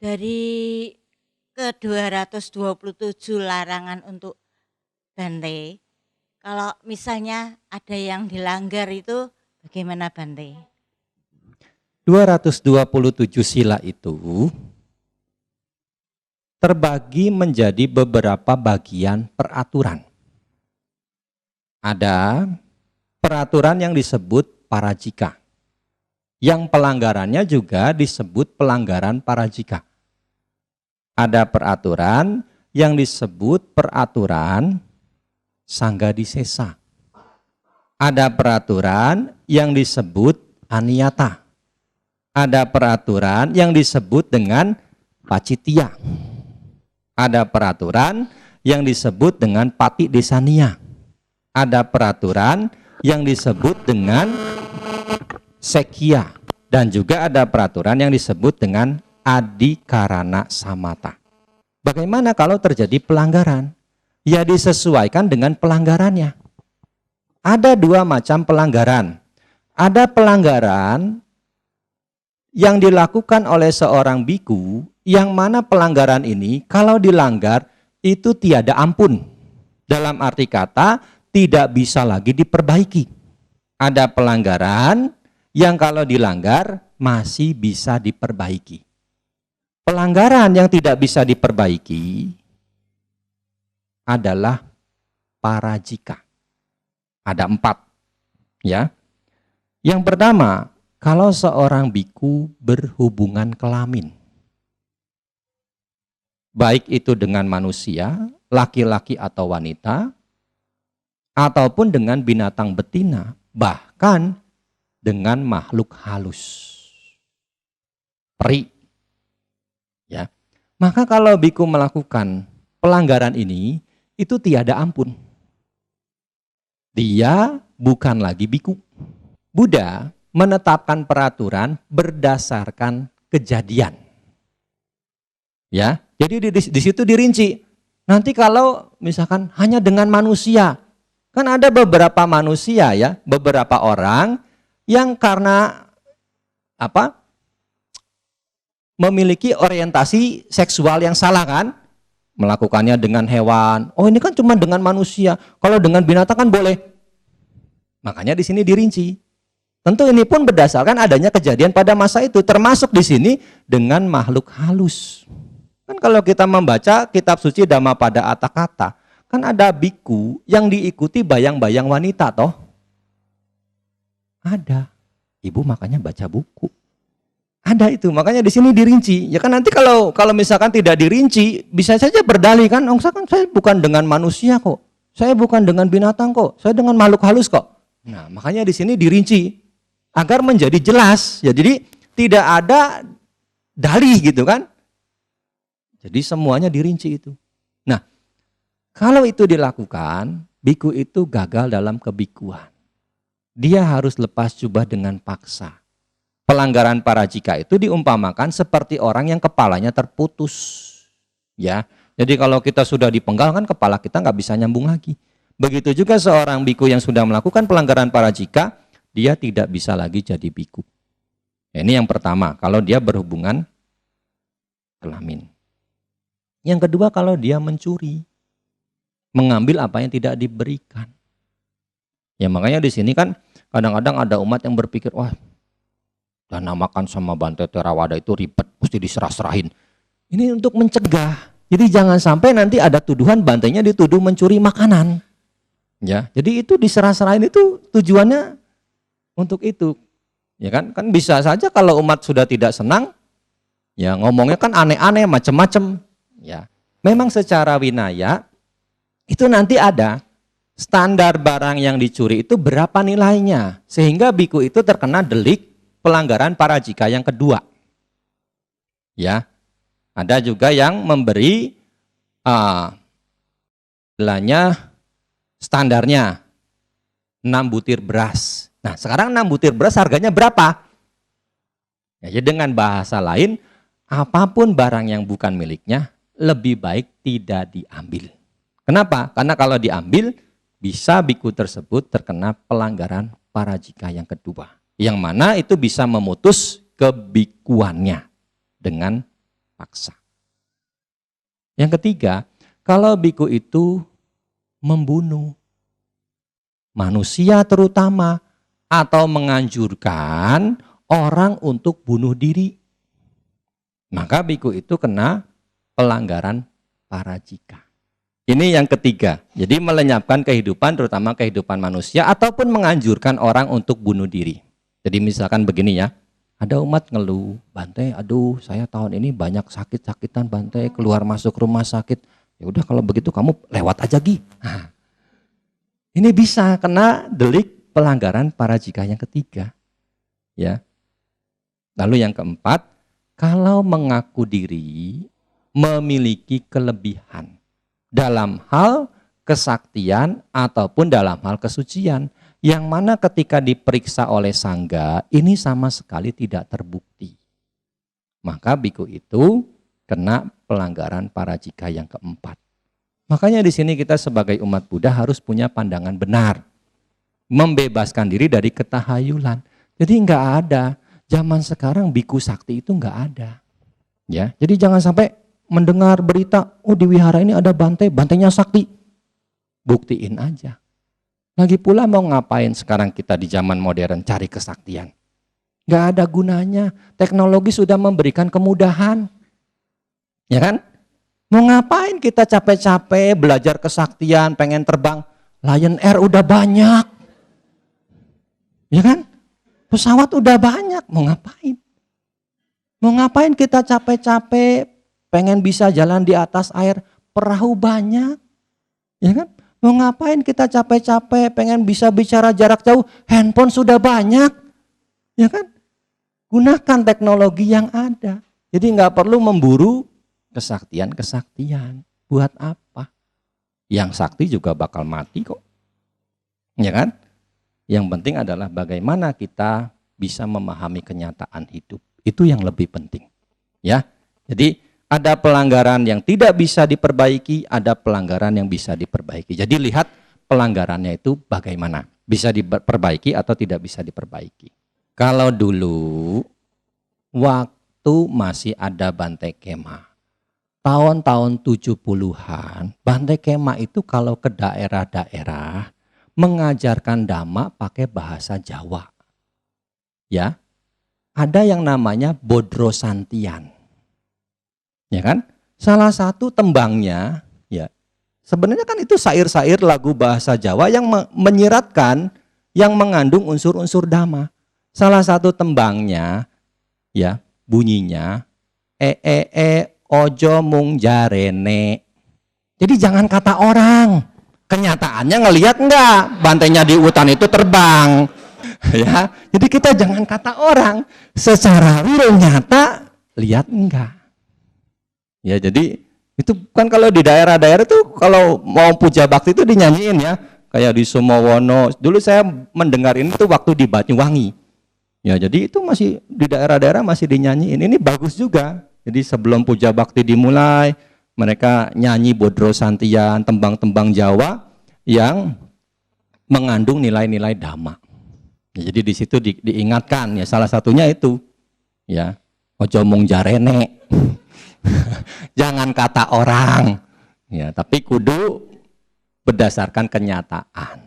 Dari ke-227 larangan untuk Bante, kalau misalnya ada yang dilanggar itu bagaimana Bante? 227 sila itu terbagi menjadi beberapa bagian peraturan. Ada peraturan yang disebut parajika. Yang pelanggarannya juga disebut pelanggaran parajika. Ada peraturan yang disebut peraturan sanggadisesa. Ada peraturan yang disebut aniyata. Ada peraturan yang disebut dengan pacitya. Ada peraturan yang disebut dengan pati desania. Ada peraturan yang disebut dengan sekya. Dan juga ada peraturan yang disebut dengan adikarana samata. Bagaimana kalau terjadi pelanggaran? Ya disesuaikan dengan pelanggarannya. Ada dua macam pelanggaran. Ada pelanggaran yang dilakukan oleh seorang biku, yang mana pelanggaran ini kalau dilanggar itu tiada ampun. Dalam arti kata tidak bisa lagi diperbaiki. Ada pelanggaran yang kalau dilanggar masih bisa diperbaiki. Pelanggaran yang tidak bisa diperbaiki adalah parajika. Ada 4, ya. Yang pertama, kalau seorang biku berhubungan kelamin, baik itu dengan manusia, laki-laki atau wanita, ataupun dengan binatang betina, bahkan dengan makhluk halus, peri, ya. Maka kalau biku melakukan pelanggaran ini, itu tiada ampun. Dia bukan lagi biku. Buddha menetapkan peraturan berdasarkan kejadian. Ya, jadi di situ dirinci. Nanti kalau misalkan hanya dengan manusia, kan ada beberapa manusia ya, beberapa orang yang karena apa? Memiliki orientasi seksual yang salah kan? Melakukannya dengan hewan. Oh, ini kan cuma dengan manusia. Kalau dengan binatang kan boleh. Makanya di sini dirinci. Tentu ini pun berdasarkan adanya kejadian pada masa itu, termasuk di sini dengan makhluk halus. Kan kalau kita membaca kitab suci Dhammapada Atthakatha, kan ada biku yang diikuti bayang-bayang wanita toh? Ada. Ibu makanya baca buku. Ada itu, makanya di sini dirinci. Ya kan nanti kalau misalkan tidak dirinci, bisa saja berdalih kan, saya bukan dengan manusia kok. Saya bukan dengan binatang kok. Saya dengan makhluk halus kok. Nah, makanya di sini dirinci agar menjadi jelas, ya. Jadi tidak ada dalih gitu kan. Jadi semuanya dirinci itu. Nah, kalau itu dilakukan, biku itu gagal dalam kebikuan. Dia harus lepas jubah dengan paksa. Pelanggaran parajika itu diumpamakan seperti orang yang kepalanya terputus. Ya, jadi kalau kita sudah dipenggal kan kepala kita nggak bisa nyambung lagi. Begitu juga seorang biku yang sudah melakukan pelanggaran parajika, dia tidak bisa lagi jadi biku. Ini yang pertama, kalau dia berhubungan kelamin. Yang kedua, kalau dia mencuri, mengambil apa yang tidak diberikan. Ya makanya di sini kan kadang-kadang ada umat yang berpikir, wah, dana makan sama Bante Theravada itu ribet, mesti diserah-serahin. Ini untuk mencegah. Jadi jangan sampai nanti ada tuduhan Bantenya dituduh mencuri makanan. Ya, jadi itu diserah-serahin itu tujuannya untuk itu. Ya kan bisa saja kalau umat sudah tidak senang, ya ngomongnya kan aneh-aneh, macam-macam. Ya, memang secara winaya itu nanti ada standar barang yang dicuri itu berapa nilainya, sehingga biku itu terkena delik pelanggaran parajika yang kedua. Ya, ada juga yang memberi standarnya 6 butir beras. Nah, sekarang 6 butir beras harganya berapa? Ya, jadi dengan bahasa lain, apapun barang yang bukan miliknya lebih baik tidak diambil. Kenapa? Karena kalau diambil bisa biku tersebut terkena pelanggaran parajika yang kedua. Yang mana itu bisa memutus kebikuannya dengan paksa. Yang ketiga, kalau biku itu membunuh manusia terutama atau menganjurkan orang untuk bunuh diri, maka biku itu kena pelanggaran parajika. Ini yang ketiga. Jadi melenyapkan kehidupan, terutama kehidupan manusia, ataupun menganjurkan orang untuk bunuh diri. Jadi misalkan begini ya, ada umat ngeluh, Bante, aduh saya tahun ini banyak sakit-sakitan Bante, keluar masuk rumah sakit. Ya udah kalau begitu kamu lewat aja Gi. Nah, ini bisa kena delik pelanggaran parajika yang ketiga. Ya. Lalu yang keempat, kalau mengaku diri memiliki kelebihan dalam hal kesaktian ataupun dalam hal kesucian, yang mana ketika diperiksa oleh sangga ini sama sekali tidak terbukti, maka biku itu kena pelanggaran parajika yang keempat. Makanya di sini kita sebagai umat Buddha harus punya pandangan benar, membebaskan diri dari ketahayulan. Jadi nggak ada zaman sekarang biku sakti itu nggak ada, ya. Jadi jangan sampai mendengar berita, oh di wihara ini ada Bante, Bantenya sakti. Buktiin aja. Lagi pula mau ngapain sekarang kita di zaman modern cari kesaktian? Gak ada gunanya. Teknologi sudah memberikan kemudahan. Ya kan? Mau ngapain kita capek-capek belajar kesaktian, pengen terbang? Lion Air udah banyak. Ya kan? Pesawat udah banyak, mau ngapain? Mau ngapain kita capek-capek pengen bisa jalan di atas air, perahu banyak, ya kan? Mau ngapain kita capek-capek pengen bisa bicara jarak jauh, handphone sudah banyak, ya kan? Gunakan teknologi yang ada. Jadi nggak perlu memburu kesaktian-kesaktian. Buat apa? Yang sakti juga bakal mati kok, ya kan? Yang penting adalah bagaimana kita bisa memahami kenyataan hidup. Itu yang lebih penting, ya. Jadi ada pelanggaran yang tidak bisa diperbaiki, ada pelanggaran yang bisa diperbaiki. Jadi lihat pelanggarannya itu bagaimana, bisa diperbaiki atau tidak bisa diperbaiki. Kalau dulu waktu masih ada Bante Kema, tahun-tahun 70-an, Bante Kema itu kalau ke daerah-daerah mengajarkan dhamma pakai bahasa Jawa. Ya. Ada yang namanya Bodro Santian. Ya kan? Salah satu tembangnya, ya, sebenarnya kan itu syair-syair lagu bahasa Jawa yang menyiratkan, yang mengandung unsur-unsur dhamma. Salah satu tembangnya, ya, bunyinya ojo mung jarene. Jadi jangan kata orang. Kenyataannya ngelihat enggak bantainya di hutan itu terbang. Ya, jadi kita jangan kata orang. Secara real nyata lihat enggak. Ya, jadi itu kan kalau di daerah-daerah tuh kalau mau puja bakti itu dinyanyiin ya, kayak di Sumowono. Dulu saya mendengar ini tuh waktu di Banyuwangi. Ya, jadi itu masih di daerah-daerah masih dinyanyiin. Ini bagus juga. Jadi sebelum puja bakti dimulai, mereka nyanyi Bodro Santian, tembang-tembang Jawa yang mengandung nilai-nilai dhamma. Ya, jadi di situ diingatkan ya, salah satunya itu ya, ojo mung jarene. Jangan kata orang, ya, tapi kudu berdasarkan kenyataan.